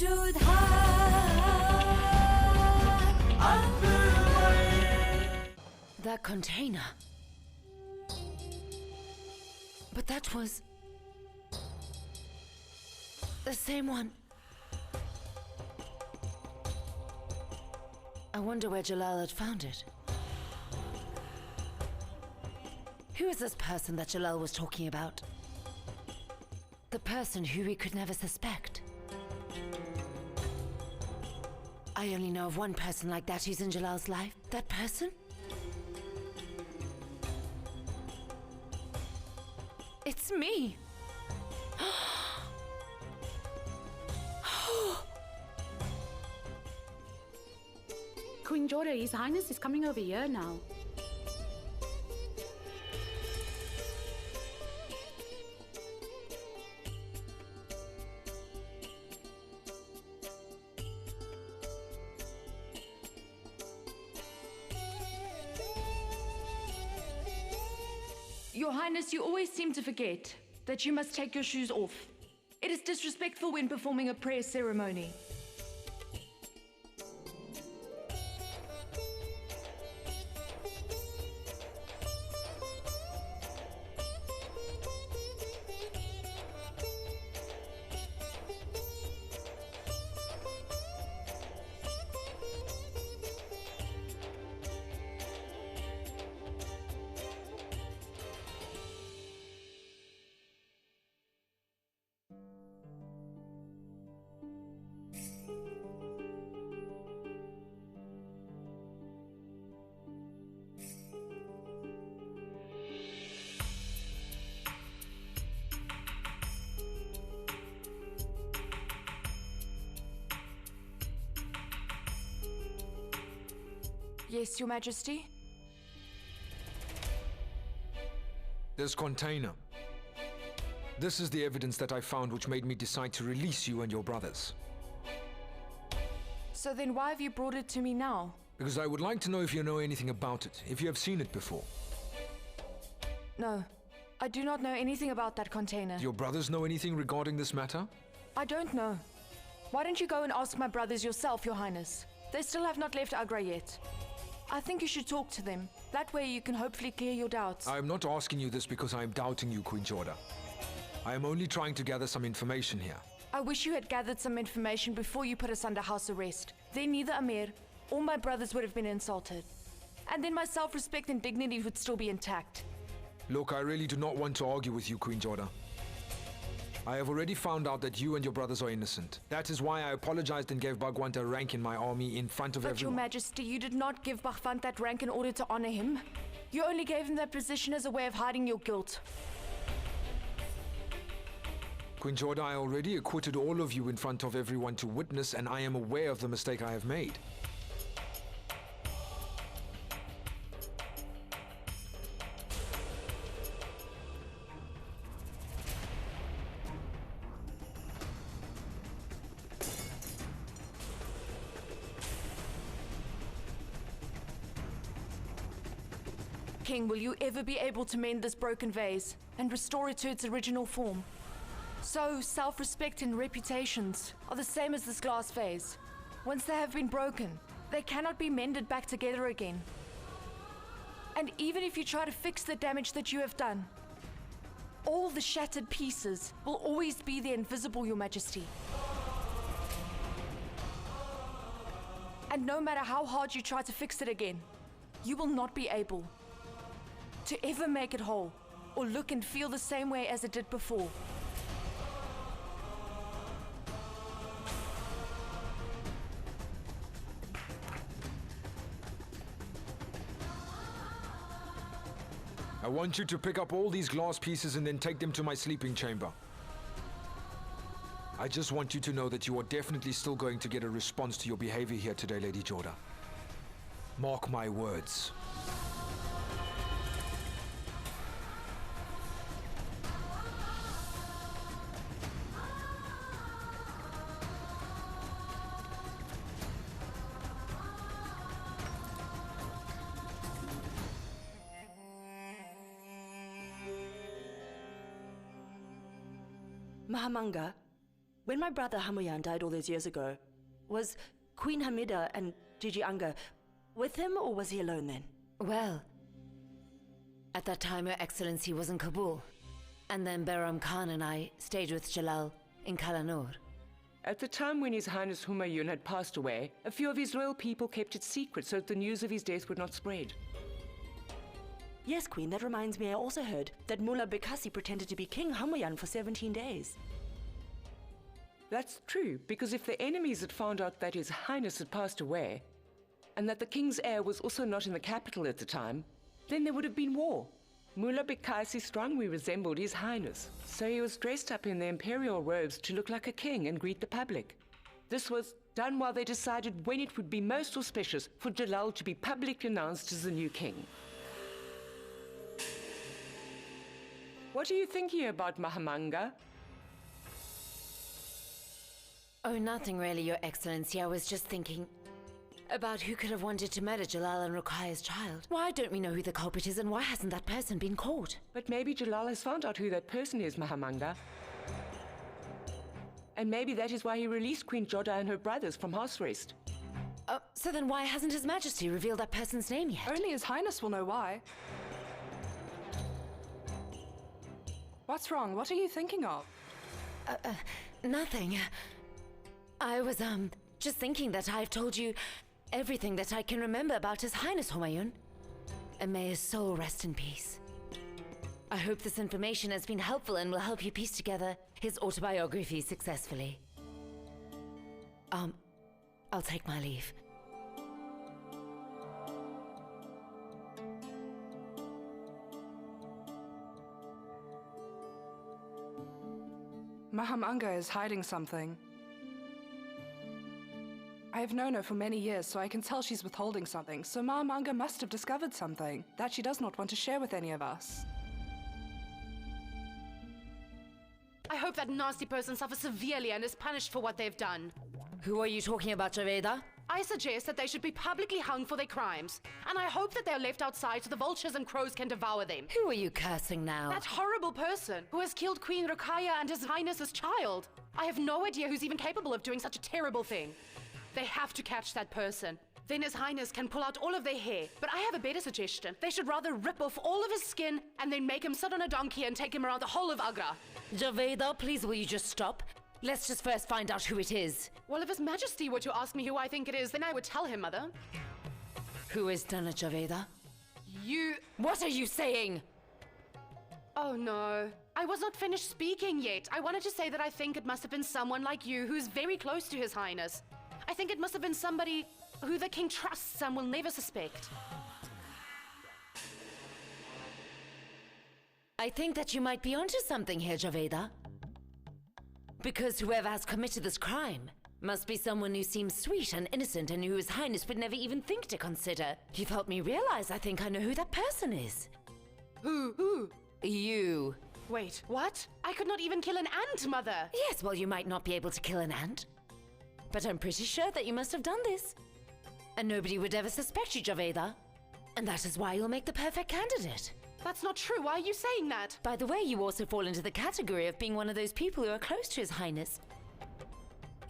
Jodha Akbar. That container. But that was the same one. I wonder where Jalal had found it. Who is this person that Jalal was talking about? The person who we could never suspect. I only know of one person like that who's in Jalal's life. That person? It's me! Queen Jodha, His Highness is coming over here now. Your Highness, you always seem to forget that you must take your shoes off. It is disrespectful when performing a prayer ceremony. Yes, Your Majesty? This container. This is the evidence that I found which made me decide to release you and your brothers. So then why have you brought it to me now? Because I would like to know if you know anything about it, if you have seen it before. No, I do not know anything about that container. Do your brothers know anything regarding this matter? I don't know. Why don't you go and ask my brothers yourself, Your Highness? They still have not left Agra yet. I think you should talk to them. That way you can hopefully clear your doubts. I am not asking you this because I am doubting you, Queen Jodha. I am only trying to gather some information here. I wish you had gathered some information before you put us under house arrest. Then neither Amir or my brothers would have been insulted. And then my self-respect and dignity would still be intact. Look, I really do not want to argue with you, Queen Jodha. I have already found out that you and your brothers are innocent. That is why I apologized and gave Bhagwant a rank in my army in front of But everyone. Your Majesty, you did not give Bhagwant that rank in order to honor him. You only gave him that position as a way of hiding your guilt. Queen Jodha, I already acquitted all of you in front of everyone to witness, and I am aware of the mistake I have made. King, will you ever be able to mend this broken vase and restore it to its original form? So, self-respect and reputations are the same as this glass vase. Once they have been broken, they cannot be mended back together again. And even if you try to fix the damage that you have done, all the shattered pieces will always be there invisible, Your Majesty. And no matter how hard you try to fix it again, you will not be able to ever make it whole or look and feel the same way as it did before. I want you to pick up all these glass pieces and then take them to my sleeping chamber. I just want you to know that you are definitely still going to get a response to your behavior here today, Lady Jodha. Mark my words. Mahamanga, When my brother Hamayan died all those years ago, was Queen Hamida and Gigi Anga with him, or was he alone then? Well, at that time, Your Excellency was in Kabul. And then Behram Khan and I stayed with Jalal in Kalanur. At the time when His Highness Humayun had passed away, a few of his loyal people kept it secret so that the news of his death would not spread. Yes, Queen, that reminds me, I also heard that Mullah Bekasi pretended to be King Hamayan for 17 days. That's true, because if the enemies had found out that His Highness had passed away, and that the king's heir was also not in the capital at the time, then there would have been war. Mullah Bekasi strongly resembled His Highness, so he was dressed up in the imperial robes to look like a king and greet the public. This was done while they decided when it would be most auspicious for Jalal to be publicly announced as the new king. What are you thinking about, Mahamanga? Oh, nothing really, Your Excellency. I was just thinking about who could have wanted to murder Jalal and Ruqayya's child. Why don't we know who the culprit is, and why hasn't that person been caught? But maybe Jalal has found out who that person is, Mahamanga. And maybe that is why he released Queen Jodha and her brothers from house arrest. So then why hasn't His Majesty revealed that person's name yet? Only His Highness will know why. What's wrong? What are you thinking of? Nothing. I was, just thinking that I've told you everything that I can remember about His Highness Humayun. And may his soul rest in peace. I hope this information has been helpful and will help you piece together his autobiography successfully. I'll take my leave. Mahamanga is hiding something. I have known her for many years, so I can tell she's withholding something. So Mahamanga must have discovered something that she does not want to share with any of us. I hope that nasty person suffers severely and is punished for what they've done. Who are you talking about, Javeda? I suggest that they should be publicly hung for their crimes. And I hope that they're left outside so the vultures and crows can devour them. Who are you cursing now? That horrible person who has killed Queen Ruqayya and His Highness's child. I have no idea who's even capable of doing such a terrible thing. They have to catch that person. Then His Highness can pull out all of their hair. But I have a better suggestion. They should rather rip off all of his skin and then make him sit on a donkey and take him around the whole of Agra. Javeda, please will you just stop? Let's just first find out who it is. Well, if His Majesty were to ask me who I think it is, then I would tell him, Mother. Who has done it, Javeda? You... What are you saying? Oh no. I was not finished speaking yet. I wanted to say that I think it must have been someone like you who's very close to His Highness. I think it must have been somebody who the king trusts and will never suspect. I think that you might be onto something here, Javeda. Because whoever has committed this crime must be someone who seems sweet and innocent and who His Highness would never even think to consider. You've helped me realize I think I know who that person is. Who? You. Wait, what? I could not even kill an ant, Mother. Yes, well, you might not be able to kill an ant. But I'm pretty sure that you must have done this. And nobody would ever suspect you, Javeda. And that is why you'll make the perfect candidate. That's not true. Why are you saying that? By the way, you also fall into the category of being one of those people who are close to His Highness.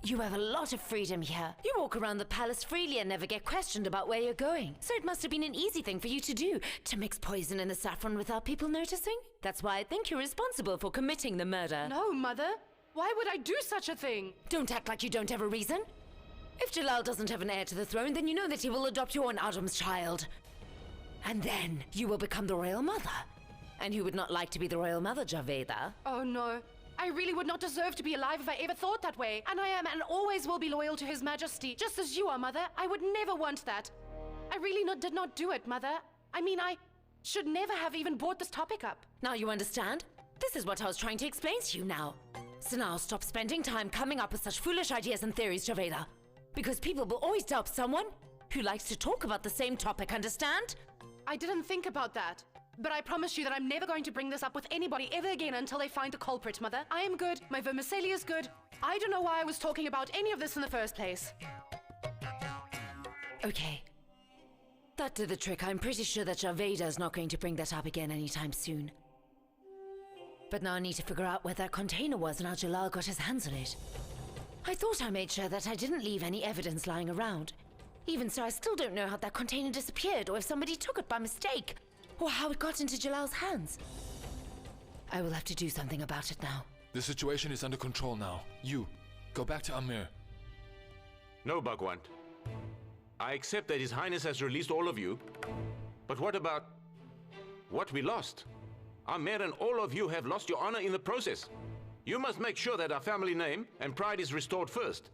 You have a lot of freedom here. You walk around the palace freely and never get questioned about where you're going. So it must have been an easy thing for you to do, to mix poison in the saffron without people noticing. That's why I think you're responsible for committing the murder. No, Mother. Why would I do such a thing? Don't act like you don't have a reason. If Jalal doesn't have an heir to the throne, then you know that he will adopt your own Adam's child. And then you will become the royal mother. And who would not like to be the royal mother, Javeda? Oh no. I really would not deserve to be alive if I ever thought that way. And I am and always will be loyal to His Majesty, just as you are, Mother. I would never want that. I really did not do it, Mother. I mean, I should never have even brought this topic up. Now you understand? This is what I was trying to explain to you now. So now stop spending time coming up with such foolish ideas and theories, Javeda. Because people will always doubt someone who likes to talk about the same topic, understand? I didn't think about that. But I promise you that I'm never going to bring this up with anybody ever again until they find the culprit, Mother. I am good. My vermicelli is good. I don't know why I was talking about any of this in the first place. Okay. That did the trick. I'm pretty sure that Javeda is not going to bring that up again anytime soon. But now I need to figure out where that container was and how Jalal got his hands on it. I thought I made sure that I didn't leave any evidence lying around. Even so, I still don't know how that container disappeared, or if somebody took it by mistake, or how it got into Jalal's hands. I will have to do something about it now. The situation is under control now. You, go back to Amir. No, Bhagwant. I accept that His Highness has released all of you, but what about what we lost? Amir and all of you have lost your honor in the process. You must make sure that our family name and pride is restored first.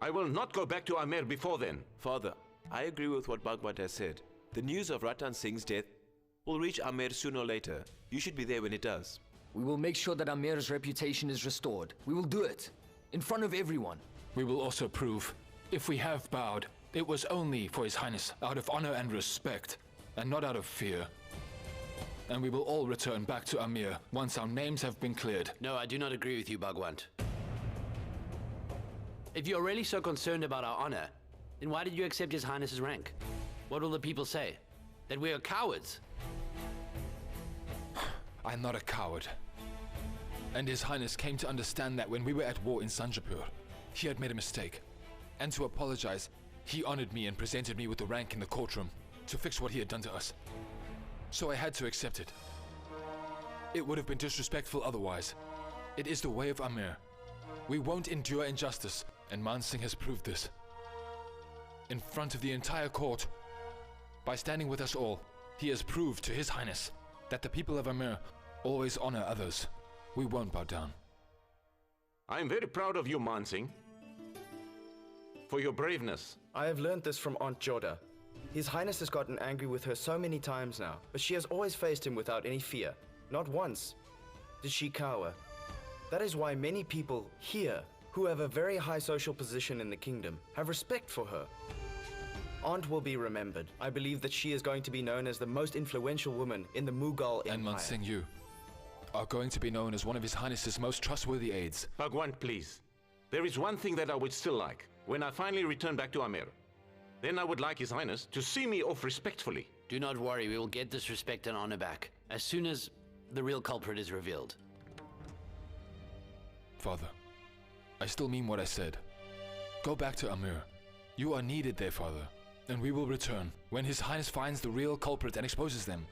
I will not go back to Amir before then. Father, I agree with what Bhagwant has said. The news of Ratan Singh's death will reach Amir sooner or later. You should be there when it does. We will make sure that Amir's reputation is restored. We will do it. In front of everyone. We will also prove, if we have bowed, it was only for His Highness, out of honor and respect, and not out of fear. And we will all return back to Amir once our names have been cleared. No, I do not agree with you, Bhagwant. If you're really so concerned about our honor, then why did you accept His Highness's rank? What will the people say? That we are cowards? I'm not a coward. And His Highness came to understand that when we were at war in Sanjapur, he had made a mistake. And to apologize, he honored me and presented me with the rank in the courtroom to fix what he had done to us. So I had to accept it. It would have been disrespectful otherwise. It is the way of Amir. We won't endure injustice, and Man Singh has proved this. In front of the entire court, by standing with us all, he has proved to His Highness that the people of Amir always honor others. We won't bow down. I am very proud of you, Man Singh, for your braveness. I have learned this from Aunt Jodha. His Highness has gotten angry with her so many times now, but she has always faced him without any fear. Not once did she cower. That is why many people here, who have a very high social position in the kingdom, have respect for her. Aunt will be remembered. I believe that she is going to be known as the most influential woman in the Mughal Empire. And Man Singh, you are going to be known as one of His Highness's most trustworthy aides. Bhagwant, please. There is one thing that I would still like. When I finally return back to Amir, then I would like His Highness to see me off respectfully. Do not worry, we will get this respect and honor back as soon as the real culprit is revealed. Father, I still mean what I said. Go back to Amir. You are needed there, Father. And we will return when His Highness finds the real culprit and exposes them.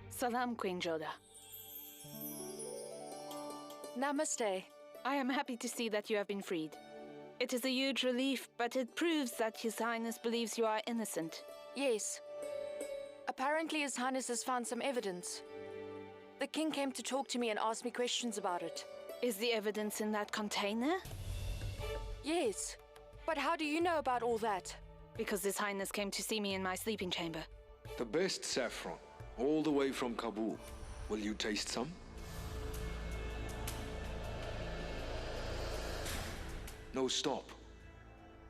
Salam, Queen Jodha. Namaste. I am happy to see that you have been freed. It is a huge relief, but it proves that His Highness believes you are innocent. Yes. Apparently His Highness has found some evidence. The king came to talk to me and ask me questions about it. Is the evidence in that container? Yes. But how do you know about all that? Because His Highness came to see me in my sleeping chamber. The best saffron, all the way from Kabul. Will you taste some? No, stop.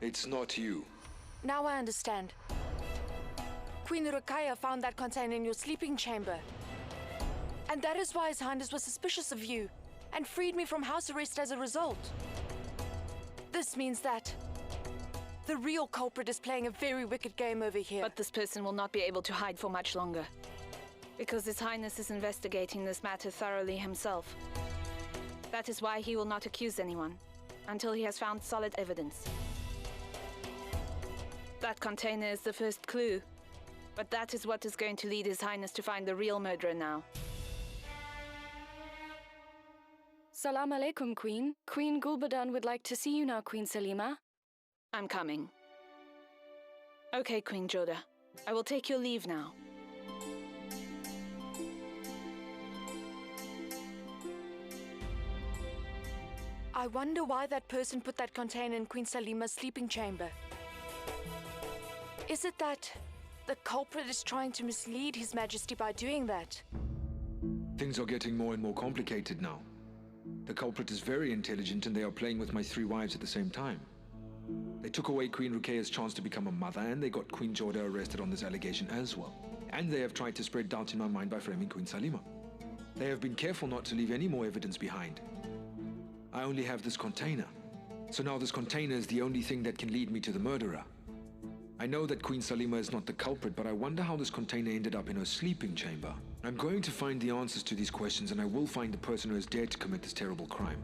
It's not you. Now I understand. Queen Ruqayya found that container in your sleeping chamber. And that is why His Highness was suspicious of you and freed me from house arrest as a result. This means that the real culprit is playing a very wicked game over here. But this person will not be able to hide for much longer. Because His Highness is investigating this matter thoroughly himself. That is why he will not accuse anyone until he has found solid evidence. That container is the first clue, but that is what is going to lead His Highness to find the real murderer now. Salam alaikum, Queen. Queen Gulbadan would like to see you now, Queen Salima. I'm coming. Okay, Queen Jodha. I will take your leave now. I wonder why that person put that container in Queen Salima's sleeping chamber. Is it that the culprit is trying to mislead His Majesty by doing that? Things are getting more and more complicated now. The culprit is very intelligent and they are playing with my 3 wives at the same time. They took away Queen Ruqayya's chance to become a mother and they got Queen Jodha arrested on this allegation as well. And they have tried to spread doubt in my mind by framing Queen Salima. They have been careful not to leave any more evidence behind. I only have this container. So now this container is the only thing that can lead me to the murderer. I know that Queen Salima is not the culprit, but I wonder how this container ended up in her sleeping chamber. I'm going to find the answers to these questions, and I will find the person who has dared to commit this terrible crime.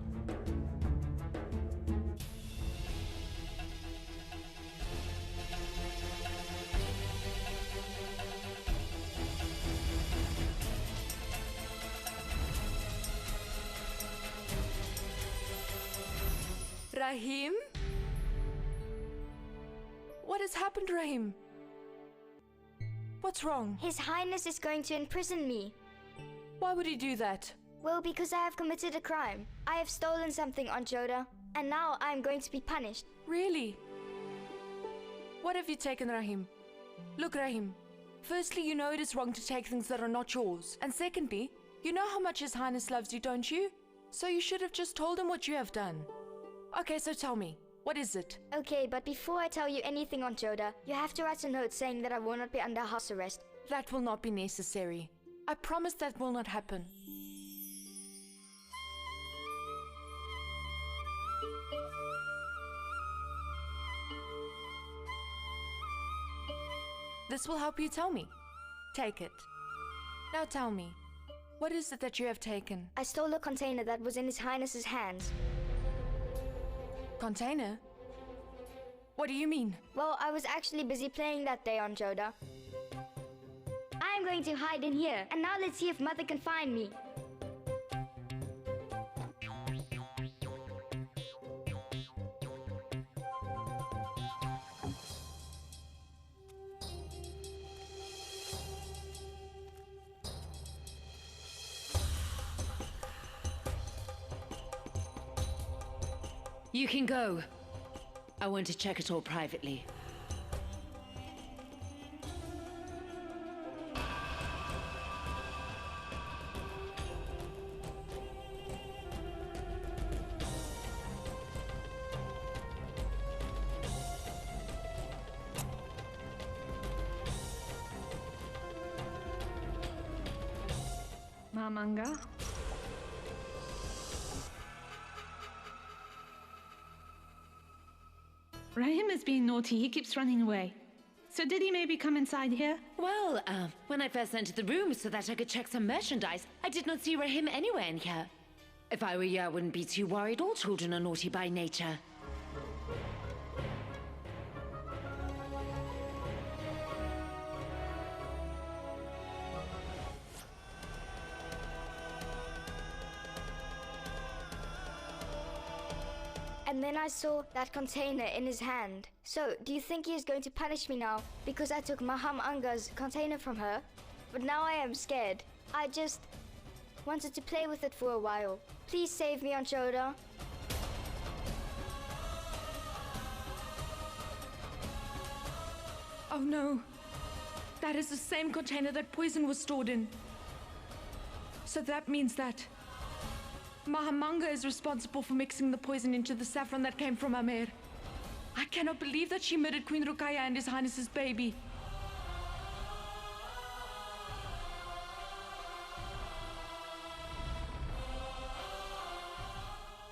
Rahim? What has happened, Rahim? What's wrong? His Highness is going to imprison me. Why would he do that? Well, because I have committed a crime. I have stolen something on Jodha, and now I am going to be punished. Really? What have you taken, Rahim? Look, Rahim. Firstly, you know it is wrong to take things that are not yours. And secondly, you know how much His Highness loves you, don't you? So you should have just told him what you have done. Okay, so tell me. What is it? Okay, but before I tell you anything on Jodha, you have to write a note saying that I will not be under house arrest. That will not be necessary. I promise that will not happen. This will help you tell me. Take it. Now tell me, what is it that you have taken? I stole a container that was in His Highness's hands. Container? What do you mean? Well, I was actually busy playing that day on Jodha. I'm going to hide in here, and now let's see if Mother can find me. You can go. I want to check it all privately. Mamanga? Rahim is being naughty. He keeps running away. So did he maybe come inside here? Well, when I first entered the room so that I could check some merchandise, I did not see Rahim anywhere in here. If I were you, I wouldn't be too worried. All children are naughty by nature. And then I saw that container in his hand. So, do you think he is going to punish me now because I took Maham Anga's container from her? But now I am scared. I just wanted to play with it for a while. Please save me on Jodha. Oh no. That is the same container that poison was stored in. So that means that Mahamanga is responsible for mixing the poison into the saffron that came from Amer. I cannot believe that she murdered Queen Rukaya and His Highness's baby.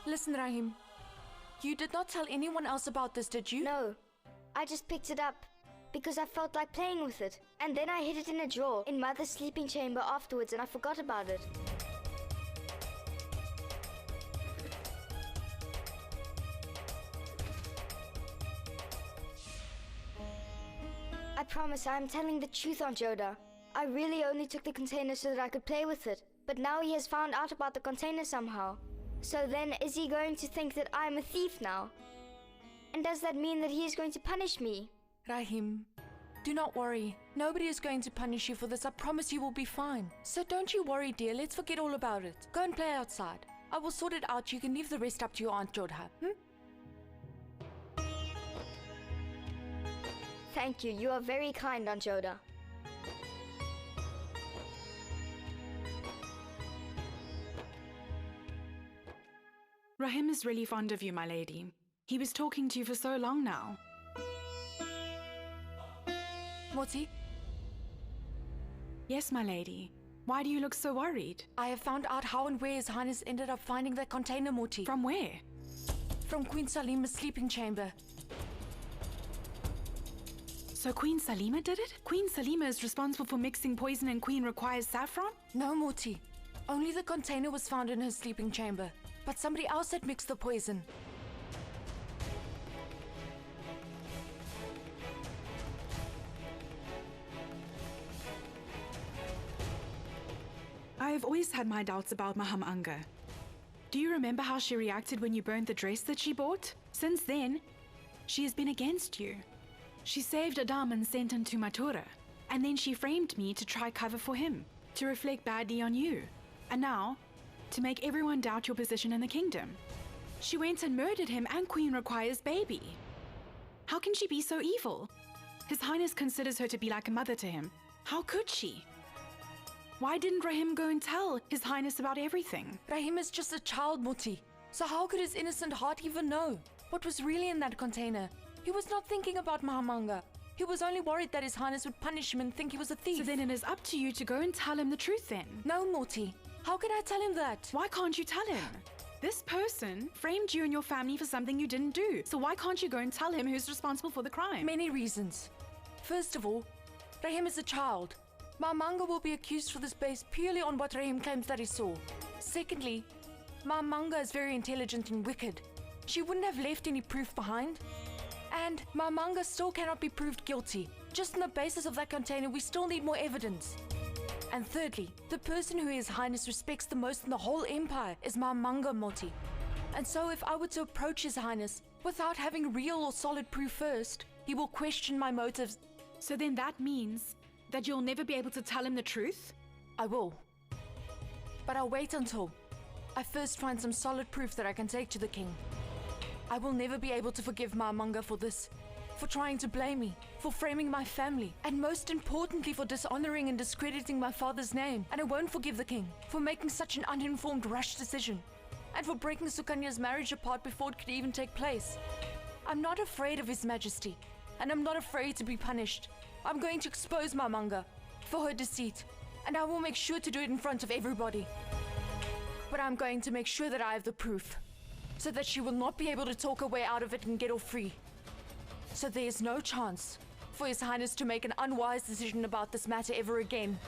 Listen, Rahim. You did not tell anyone else about this, did you? No. I just picked it up because I felt like playing with it. And then I hid it in a drawer in Mother's sleeping chamber afterwards and I forgot about it. I promise I am telling the truth on Jodha. I really only took the container so that I could play with it. But now he has found out about the container somehow. So then, is he going to think that I am a thief now? And does that mean that he is going to punish me? Rahim, do not worry. Nobody is going to punish you for this. I promise you will be fine. So don't you worry, dear. Let's forget all about it. Go and play outside. I will sort it out. You can leave the rest up to your Aunt Jodha. Thank you. You are very kind, Aunt Jodha. Rahim is really fond of you, my lady. He was talking to you for so long now. Moti? Yes, my lady. Why do you look so worried? I have found out how and where His Highness ended up finding that container, Morty. From where? From Queen Salima's sleeping chamber. So Queen Salima did it? Queen Salima is responsible for mixing poison in Queen Ruqaiya's saffron? No, Morty. Only the container was found in her sleeping chamber. But somebody else had mixed the poison. I have always had my doubts about Maham Anga. Do you remember how she reacted when you burned the dress that she bought? Since then, she has been against you. She saved Adam and sent him to Matura, and then she framed me to try cover for him, to reflect badly on you, and now, to make everyone doubt your position in the kingdom. She went and murdered him and Queen Ruqaiya's baby. How can she be so evil? His Highness considers her to be like a mother to him. How could she? Why didn't Rahim go and tell His Highness about everything? Rahim is just a child, Muti. So how could his innocent heart even know what was really in that container? He was not thinking about Mahamanga. He was only worried that His Highness would punish him and think he was a thief. So then it is up to you to go and tell him the truth then? No, Morty. How can I tell him that? Why can't you tell him? This person framed you and your family for something you didn't do. So why can't you go and tell him who's responsible for the crime? Many reasons. First of all, Rahim is a child. Mahamanga will be accused for this based purely on what Rahim claims that he saw. Secondly, Mahamanga is very intelligent and wicked. She wouldn't have left any proof behind. And Mahamanga still cannot be proved guilty. Just on the basis of that container, we still need more evidence. And thirdly, the person who His Highness respects the most in the whole empire is Mahamanga Moti. And so if I were to approach His Highness without having real or solid proof first, he will question my motives. So then that means that you'll never be able to tell him the truth? I will. But I'll wait until I first find some solid proof that I can take to the king. I will never be able to forgive Mahamanga for this, for trying to blame me, for framing my family, and most importantly for dishonoring and discrediting my father's name. And I won't forgive the king for making such an uninformed, rash decision, and for breaking Sukanya's marriage apart before it could even take place. I'm not afraid of His Majesty, and I'm not afraid to be punished. I'm going to expose Mahamanga for her deceit, and I will make sure to do it in front of everybody. But I'm going to make sure that I have the proof, so that she will not be able to talk her way out of it and get off free. So there is no chance for His Highness to make an unwise decision about this matter ever again.